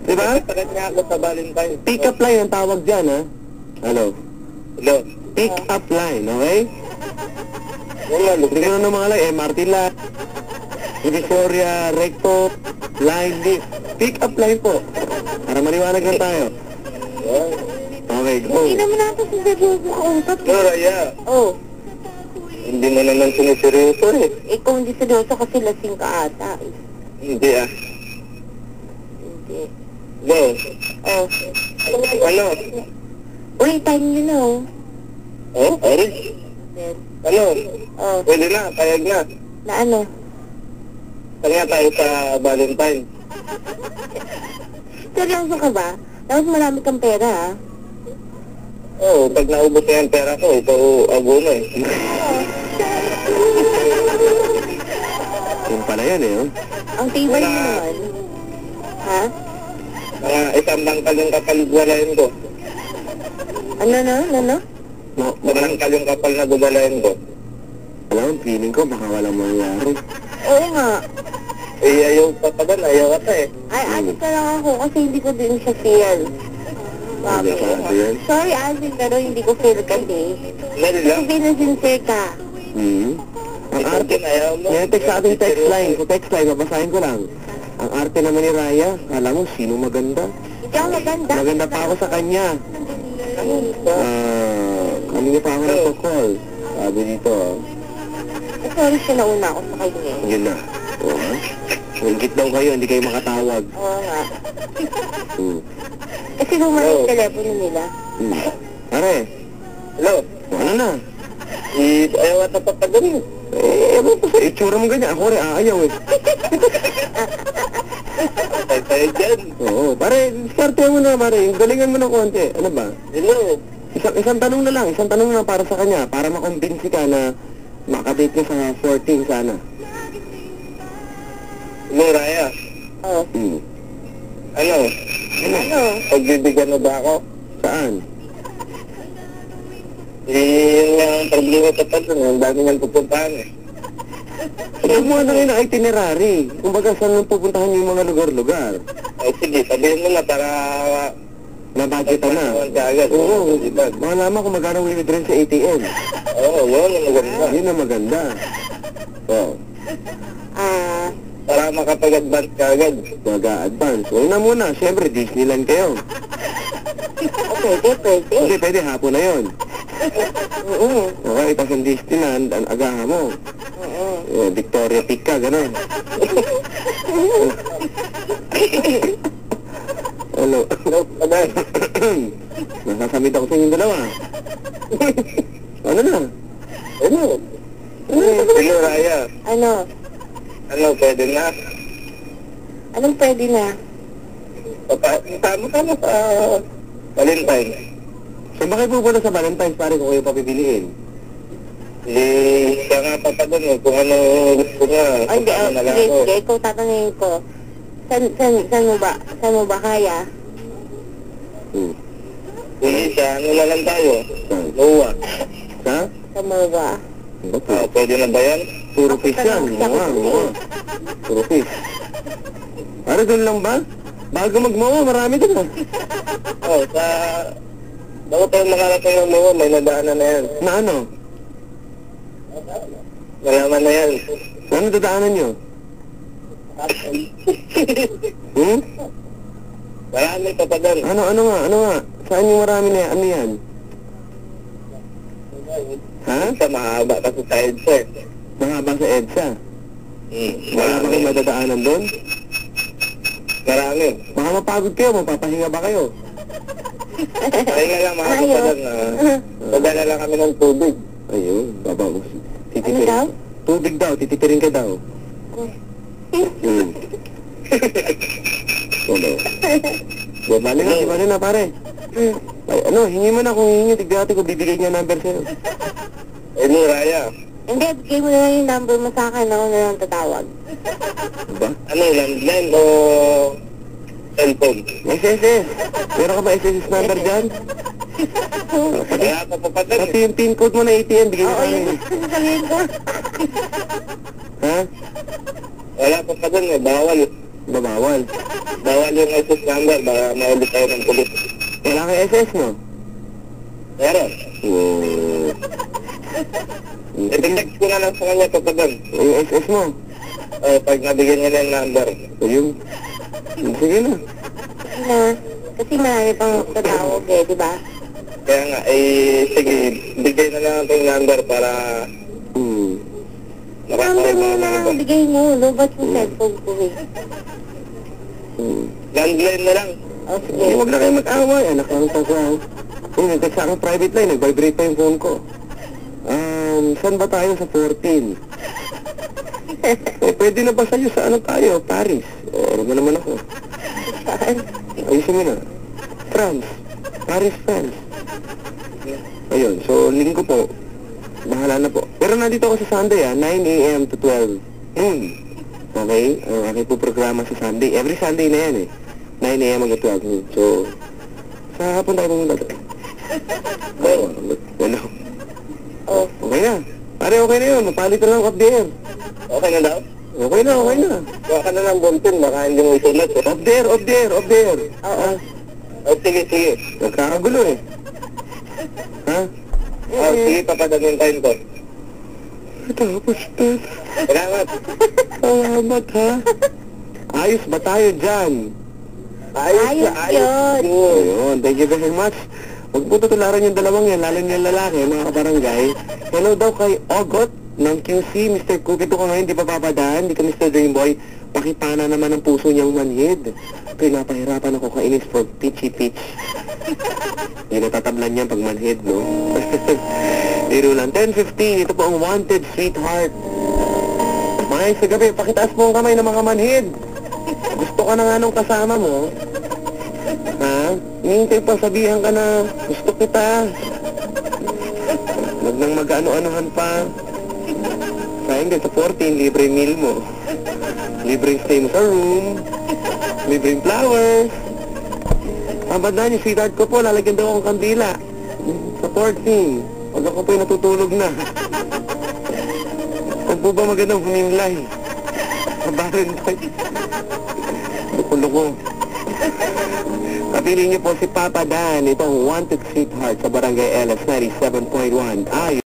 Diba? Nagtatakad niya ako sa Valentine. Pick up line ang tawag dyan, ha? Hello? Hello? Pick up line, okay? Yung nga, Hindi ko na ng mga line, MRT line, Divisoria, Recto, line, pick up line po. Para maliwanag lang tayo. Okay, go. Hindi naman natin sa seryoso kausap. No, Raya. Oh, Hindi mo naman siniseryoso eh. ikaw hindi seryoso kasi lasing ka ata. Eh. Hindi ah. Hindi. Go. Oh. Ano? Uy, time nyo na oh. Oh, Ari? Then, Ano? oh, Pwede na, payag na. na ano? Saan nga tayo sa Valentine? Seryoso ka ba? Dapat marami kang pera ha? Oo, pag naubos na yung pera ko, ikaw abuno eh. Yung pala yan, eh, oh. Ang tibay mo naman. Ha? Mga isang bangkal yung kapal ko. Ano na? Ano? No, Bangkal yung kapal na gugalayan ko. alam mo, feeling ko baka walang mangyari. Oo nga. Eh, ayaw pa pa doon, ayaw ka eh. Ay, ate ka lang ako kasi hindi ko din siya feel. Sabi. Sabi yan. Sorry, Alvin, pero hindi ko feel kasi. Dali lang. Hindi na sincere ka. Ang Ikaw arte, din, ayaw mo. yan text sa ating text line. Sa text line, babasahin ko lang. Ang arte naman ni Raya, alam mo, sino maganda? Ikaw maganda. Maganda pa ako sa kanya. Kanina pa ako nagpo-call. Sabi dito, Sorry siya nauna ako sa kanya. yun na. Oo, ha? Ingit daw kayo, hindi kayo makatawag. Oo nga. Hmm. Kasi lumang yung telepono nila. Pare, Hello? ano na? Ayaw ata pa pa doon. Ano pa sa itsura mo ganyan? Ako rin ayaw eh. Tayo dyan. Oo, pare, starte mo na pare. Galingan mo ng konti. Ano ba? Hello? Isang tanong na lang para sa kanya, para makumbinsi ka na makadate ka sa 14 sana. Hello, Raya. Oo. Ano? Ano? Pagbibigyan mo ba ako? Saan? Yun nga ang problema sa doon. Ang dami niyang pupuntahan eh. Gumawa na kayo ng itinerary. Kumbaga, saan nang pupuntahan yung mga lugar-lugar? Eh, sige, sabihin mo na para... Nabudgetan na. Agad. Oo, malaman kung magkano limit rin sa ATM. Oo, yun ang maganda. Yun ang maganda. Oo. Para makapag-advance ka agad. Mag-a-advance. Huwag na muna. Siyempre, Disneyland kayo. Pwede. Hindi, pwede. Hapon na yun. Oo. Okay, tapos ang Disneyland, ang agahan mo. Oo. Victoria Peak ka, gano'n. Hello. Hello, Adan. Nasasamit ako sa inyong dalawa. Ano na? Hello. Hello, Raya. Ano? Ano, pwede na? Anong pwede na? Sama ka na sa Valentine. Saan ba kayo pupunta sa Valentine's, pare, kung kayo papipiliin? Eh, siya nga pa doon eh. Kung ano gusto niya, Ay, hindi. kasama na lang Sige, ako. sige. Ikaw tatanungin ko. Saan mo ba? Saan mo ba kaya? Sige, siya, ano na lang tayo? Saan? Noah. Sa? Saan mo ba? Ano po? Pwede na ba yan? Puro fish yan. Oo. Puro fish. Pare, doon lang ba? Bago magmawa, marami doon ah. Oh, sa... Bago tayo makarating ng Noah, may nadaanan na yan. Na ano? Malaman na yan. Ano dadaanan nyo? Hmm? Marami pa doon. Ano nga? Saan yung marami na yan? Ano yan? Ha? Sa mahaba kasi sa EDSA eh. Mahaba sa EDSA. Wala ba kayong madadaanan doon? Marami. Baka mapagod kayo, mapapahinga ba kayo? Ay nga lang mga kapalan na padala lang kami ng tubig. Ayun, babagos. Ano daw? Tubig daw, titipirin ka daw. Ano? Bali na pare. Ay, ano, hingi mo na kung hingi, tignan natin kung bibigay niya number sa'yo. Eh, ni Raya. Hindi, bigay mo na lang yung number mo sa akin. Ako na lang tatawag. Diba? Ano, landline o cellphone? SSS. Meron ka ba SSS number dyan? Kaya pa Pati yung pin code mo na ATM, bigay mo Oo, sa yun akin. ang sasabihin ko. Ha? Wala pa doon eh, bawal. Babawal. Bawal yung SS number, baka maulit tayo ng pulis. Wala kang SS, no? Meron. Oo. I-text ko na lang sa kanya kapag doon. Yung SS mo. Pag nabigyan niya na yung number. Yung... Sige na. Na, kasi marami pang tatawag eh, di ba? Kaya nga, sige, bigay na lang natin yung number para Number mo na lang, bigay mo. Lobat yung cellphone ko eh. Landline na lang. O, sige. Huwag na kayo mag-away. Anak lang sa ko. Nag-text sa aking private line. Nag-vibrate pa yung phone ko. Saan ba tayo sa 14? Pwede na ba sa'yo sa ano tayo? Paris. Ano ba naman ako? Saan? Ayusin mo na. France. Paris, France. Ayun. So, linggo po. Bahala na po. Pero nandito ako sa Sunday 9 a.m. to 12 noon. Okay? Ang aking po programa sa Sunday. Every Sunday na yan eh. 9 a.m. hanggang 12 noon. So, sa hapon tayo pumunta doon. Ano? Oh, Okay na. Pare, okay na yun. Mapalit na lang up there. Okay na daw? Okay na, okay na. Huwag ka na ng buntin, baka hindi mo isulat. Up there, up there, up there. oo. Sige, sige. Nagkakagulo eh. Ha? Sige, papadamin tayo ko. Tapos na. Salamat. Salamat ha. Ayos ba tayo dyan? Ayos yun. Ayun, thank you very much. Huwag po tutularan yung dalawang yan, lalo yung lalaki, mga kabarangay. Hello daw kay Ogot ng QC, Mr. Cook. Ito ko ngayon, di pa papadaan, di ka Mr. Dreamboy. Pakipana naman ang puso niyang manhid. Pinapahirapan ako kainis for pitchy pitch. Yung natatablan niya pag manhid, no? Biro lang. 10:15, ito po ang Wanted Sweetheart. Mga sa gabi, pakitaas mo ang kamay ng mga manhid. Gusto ka na nga nung kasama mo. Ha? Hinihintay pa, sabihan ka na, gusto kita. Huwag nang mag-ano-anuhan pa. Sayang din, sa 14, libre meal mo. Libre stay mo sa room. Libre flowers. Tambad na yung sweetheart ko po, lalagyan daw akong kandila. Sa 14, pag ako po'y natutulog na. Huwag po ba magandang humimlay? Sa Valentine. Luko-luko. Kapili niyo po si Papa Dan, itong Wanted Sweetheart sa Barangay LS 97.1.